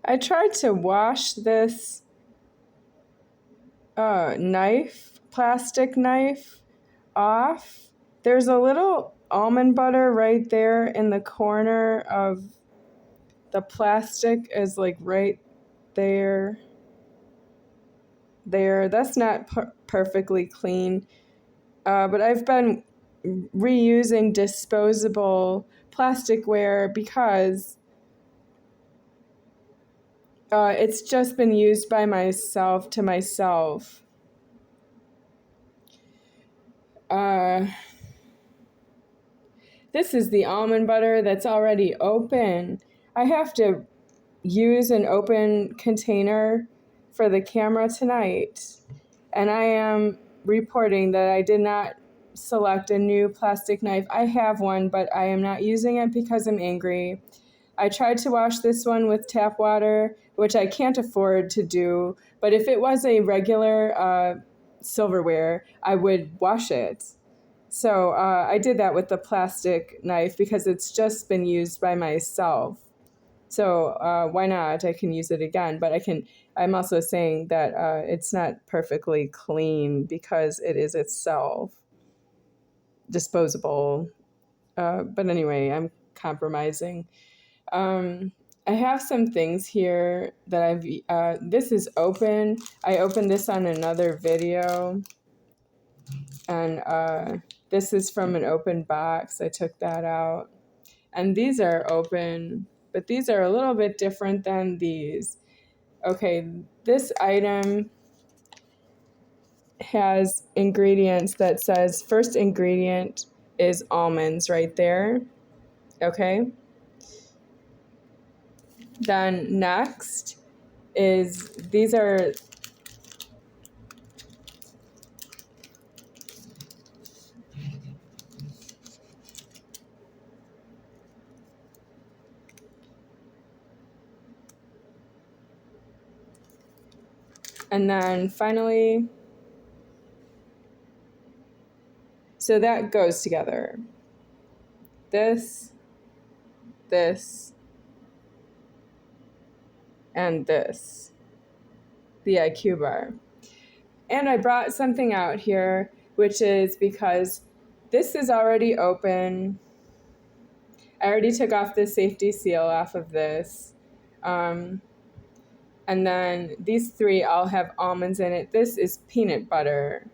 I tried to wash this plastic knife off. There's a little almond butter right there in the corner of the plastic, is like right there. That's not perfectly clean. But I've been reusing disposable plasticware because it's just been used by myself to myself. This is the almond butter that's already open. I have to use an open container for the camera tonight. And I am reporting that I did not select a new plastic knife. I have one, but I am not using it because I'm angry. I tried to wash this one with tap water, which I can't afford to do. But if it was a regular silverware, I would wash it. So I did that with the plastic knife because it's just been used by myself. So why not? I can use it again, but I'm also saying that it's not perfectly clean because it is itself disposable. But anyway, I'm compromising. I have some things here that this is open. I opened this on another video, and this is from an open box. I took that out. And these are open, but these are a little bit different than these. Okay, this item has ingredients that says first ingredient is almonds right there. Okay. Then next is these are and then finally, so that goes together. This, and this, the IQ bar. And I brought something out here, which is because this is already open. I already took off the safety seal off of this. And then these three all have almonds in it. This is peanut butter.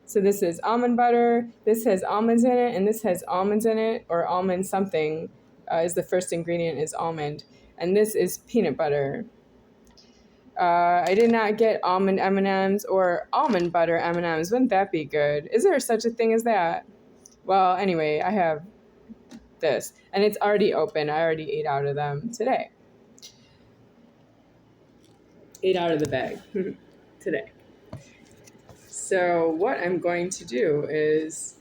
So this is almond butter, this has almonds in it, and this has almonds in it, or almond something is the first ingredient is almond. And this is peanut butter. I did not get almond M&Ms or almond butter M&Ms. Wouldn't that be good? Is there such a thing as that? Well, anyway, I have this, and it's already open. I already ate out of them today. Ate out of the bag today. So what I'm going to do is,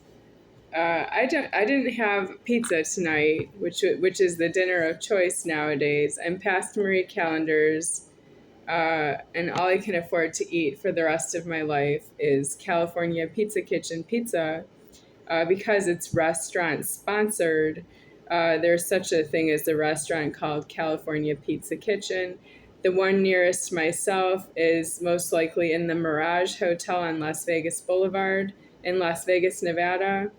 I didn't have pizza tonight, which is the dinner of choice nowadays. I'm past Marie Callender's, and all I can afford to eat for the rest of my life is California Pizza Kitchen pizza, because it's restaurant sponsored. There's such a thing as a restaurant called California Pizza Kitchen. The one nearest myself is most likely in the Mirage Hotel on Las Vegas Boulevard in Las Vegas, Nevada.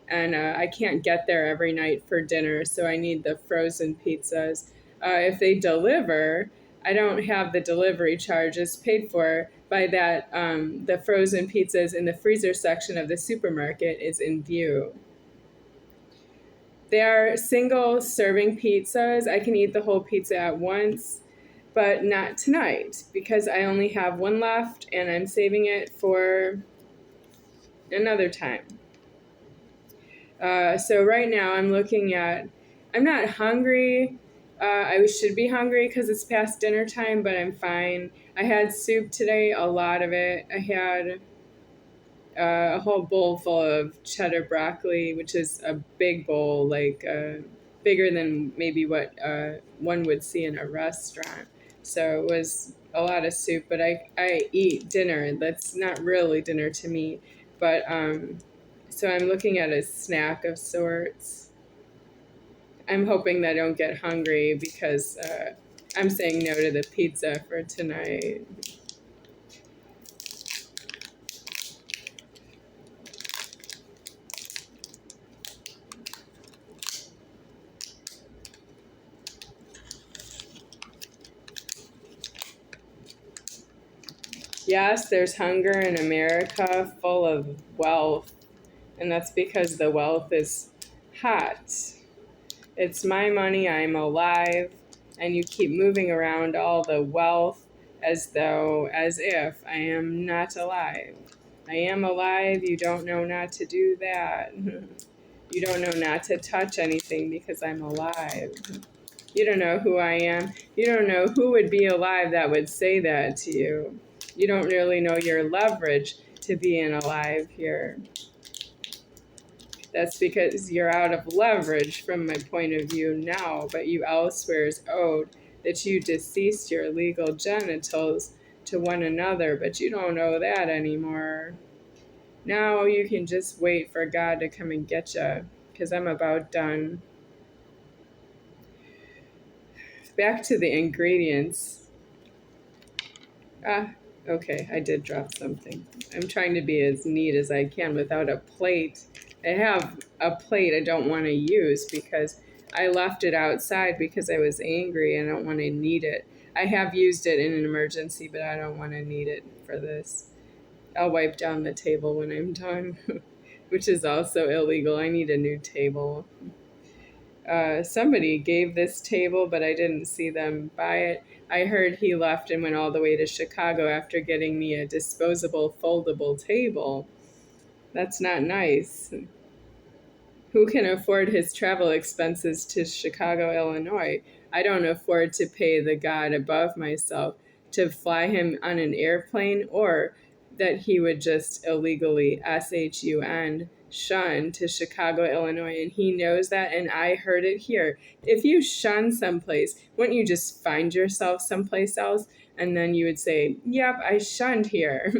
And I can't get there every night for dinner, so I need the frozen pizzas. If they deliver, I don't have the delivery charges paid for by that. The frozen pizzas in the freezer section of the supermarket is in view. They are single serving pizzas. I can eat the whole pizza at once, but not tonight because I only have one left and I'm saving it for another time. So right now I'm not hungry. I should be hungry because it's past dinner time, but I'm fine. I had soup today, a lot of it. I had a whole bowl full of cheddar broccoli, which is a big bowl, like bigger than maybe what one would see in a restaurant. So it was a lot of soup, but I eat dinner. That's not really dinner to me, but so I'm looking at a snack of sorts. I'm hoping that I don't get hungry because I'm saying no to the pizza for tonight. Yes, there's hunger in America full of wealth, and that's because the wealth is hot. It's my money, I'm alive, and you keep moving around all the wealth as if I am not alive. I am alive, you don't know not to do that. You don't know not to touch anything because I'm alive. You don't know who I am. You don't know who would be alive that would say that to you. You don't really know your leverage to being alive here. That's because you're out of leverage from my point of view now, but you elsewhere is owed that you deceased your legal genitals to one another, but you don't know that anymore. Now you can just wait for God to come and get you, because I'm about done. Back to the ingredients. Ah, okay, I did drop something. I'm trying to be as neat as I can without a plate. I have a plate I don't want to use because I left it outside because I was angry and I don't want to need it. I have used it in an emergency, but I don't want to need it for this. I'll wipe down the table when I'm done, which is also illegal. I need a new table. Somebody gave this table, but I didn't see them buy it. I heard he left and went all the way to Chicago after getting me a disposable foldable table. That's not nice. Who can afford his travel expenses to Chicago, Illinois? I don't afford to pay the God above myself to fly him on an airplane, or that he would just illegally shun to Chicago, Illinois. And he knows that, and I heard it here. If you shun someplace, wouldn't you just find yourself someplace else? And then you would say, yep, I shunned here.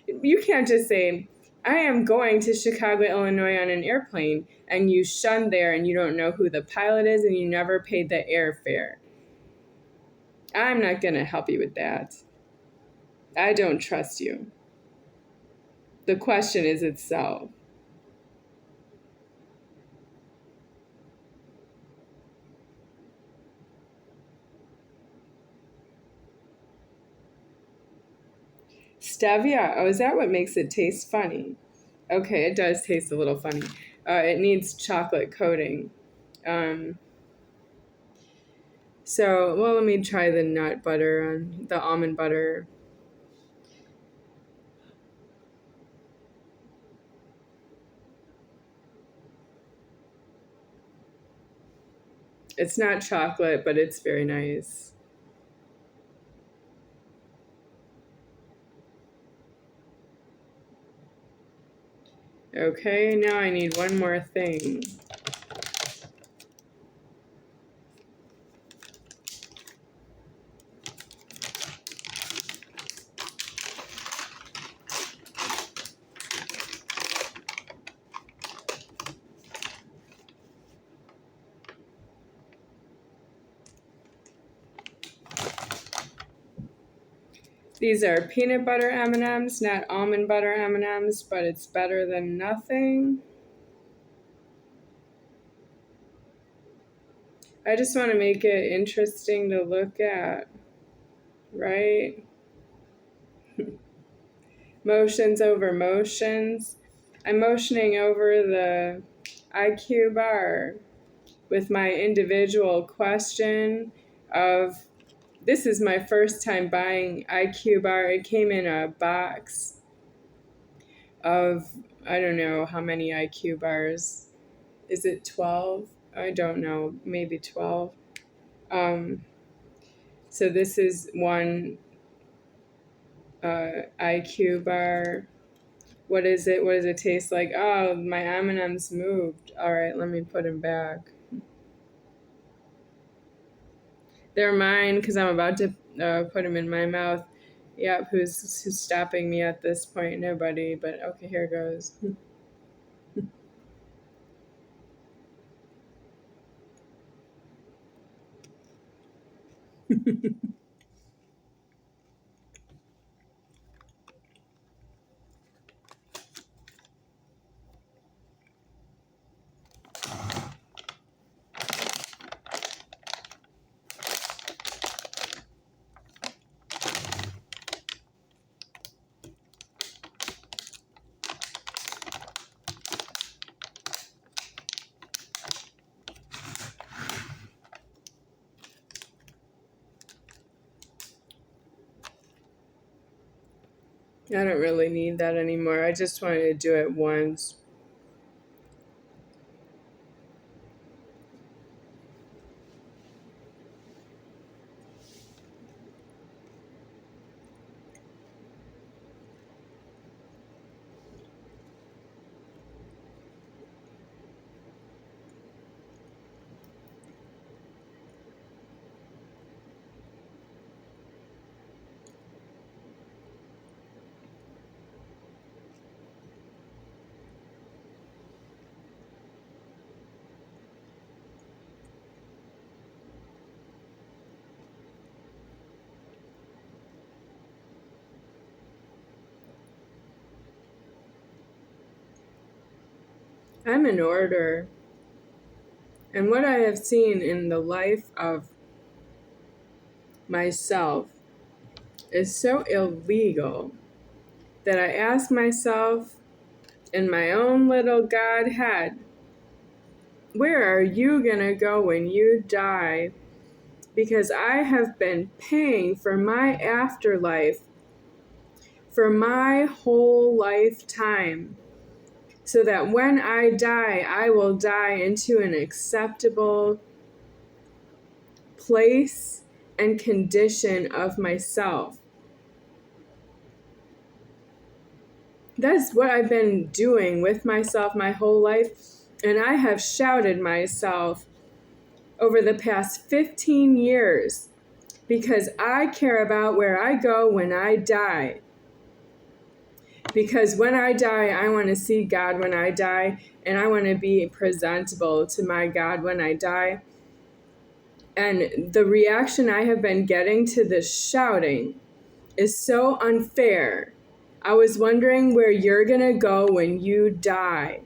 You can't just say, I am going to Chicago, Illinois on an airplane, and you shun there and you don't know who the pilot is and you never paid the airfare. I'm not going to help you with that. I don't trust you. The question is itself. Stevia, oh, is that what makes it taste funny? Okay, it does taste a little funny. It needs chocolate coating. Um, well, let me try the nut butter on the almond butter. It's not chocolate, but it's very nice. Okay, now I need one more thing. These are peanut butter M&Ms, not almond butter M&Ms, but it's better than nothing. I just want to make it interesting to look at, right? Motions over motions. I'm motioning over the IQ bar with my individual question of, this is my first time buying IQ bar. It came in a box of, I don't know how many IQ bars. Is it 12? I don't know, maybe 12. Um, so this is one IQ bar. What is it? What does it taste like? Oh, my M&Ms moved. All right, let me put them back. They're mine because I'm about to put them in my mouth. Yep, who's stopping me at this point? Nobody, but okay, here goes. I don't really need that anymore. I just wanted to do it once. I'm in order. And what I have seen in the life of myself is so illegal that I ask myself in my own little God head, where are you going to go when you die? Because I have been paying for my afterlife for my whole lifetime, so that when I die, I will die into an acceptable place and condition of myself. That's what I've been doing with myself my whole life, and I have shouted myself over the past 15 years because I care about where I go when I die. Because when I die, I want to see God when I die, and I want to be presentable to my God when I die. And the reaction I have been getting to this shouting is so unfair. I was wondering where you're going to go when you die.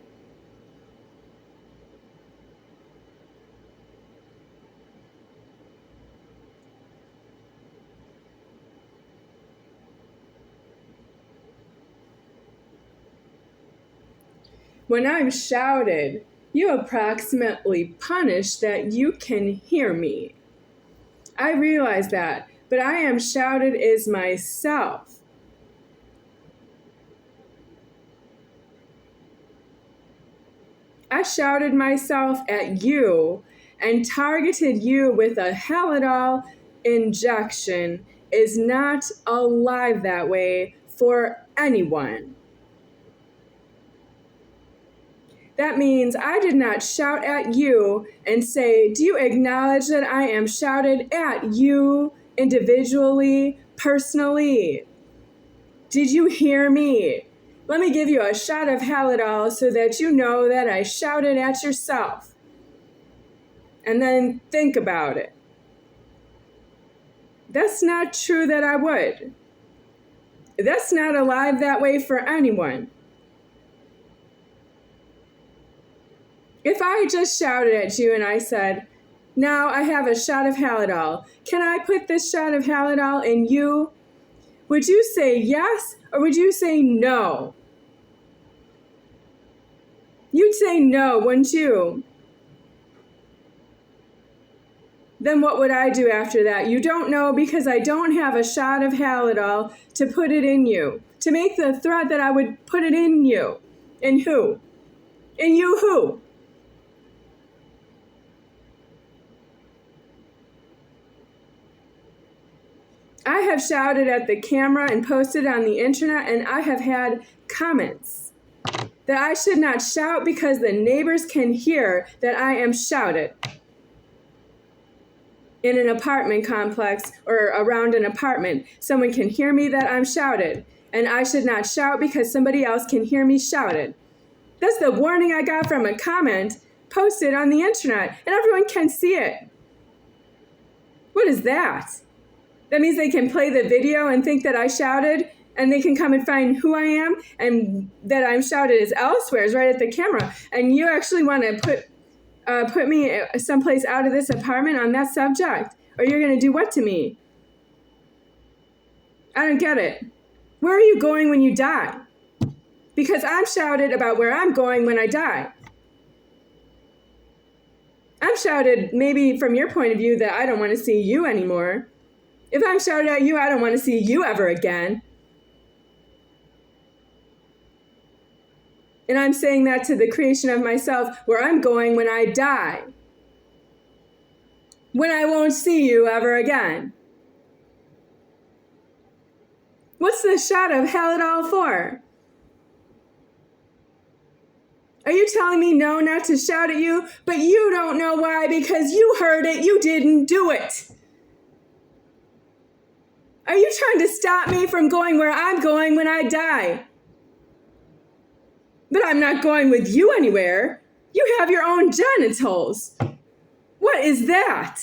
When I'm shouted, you approximately punish that you can hear me. I realize that, but I am shouted is myself. I shouted myself at you and targeted you with a Halidol injection is not alive that way for anyone. That means I did not shout at you and say, do you acknowledge that I am shouted at you individually, personally? Did you hear me? Let me give you a shot of Halidol so that you know that I shouted at yourself. And then think about it. That's not true that I would. That's not alive that way for anyone. If I just shouted at you and I said, now I have a shot of Halidol, can I put this shot of Halidol in you? Would you say yes or would you say no? You'd say no, wouldn't you? Then what would I do after that? You don't know because I don't have a shot of Halidol to put it in you. To make the threat that I would put it in you. In who? In you who? I have shouted at the camera and posted on the internet, and I have had comments that I should not shout because the neighbors can hear that I am shouted in an apartment complex or around an apartment. Someone can hear me that I'm shouted, and I should not shout because somebody else can hear me shouted. That's the warning I got from a comment posted on the internet, and everyone can see it. What is that? That means they can play the video and think that I shouted, and they can come and find who I am, and that I'm shouted is elsewhere, is right at the camera. And you actually want to put me someplace out of this apartment on that subject? Or you're going to do what to me? I don't get it. Where are you going when you die? Because I'm shouted about where I'm going when I die. I'm shouted, maybe from your point of view, that I don't want to see you anymore. If I'm shouted at you, I don't want to see you ever again. And I'm saying that to the creation of myself, where I'm going when I die. When I won't see you ever again. What's the shot of Halidol for? Are you telling me no, not to shout at you? But you don't know why, because you heard it, you didn't do it. Are you trying to stop me from going where I'm going when I die? But I'm not going with you anywhere. You have your own genitals. What is that?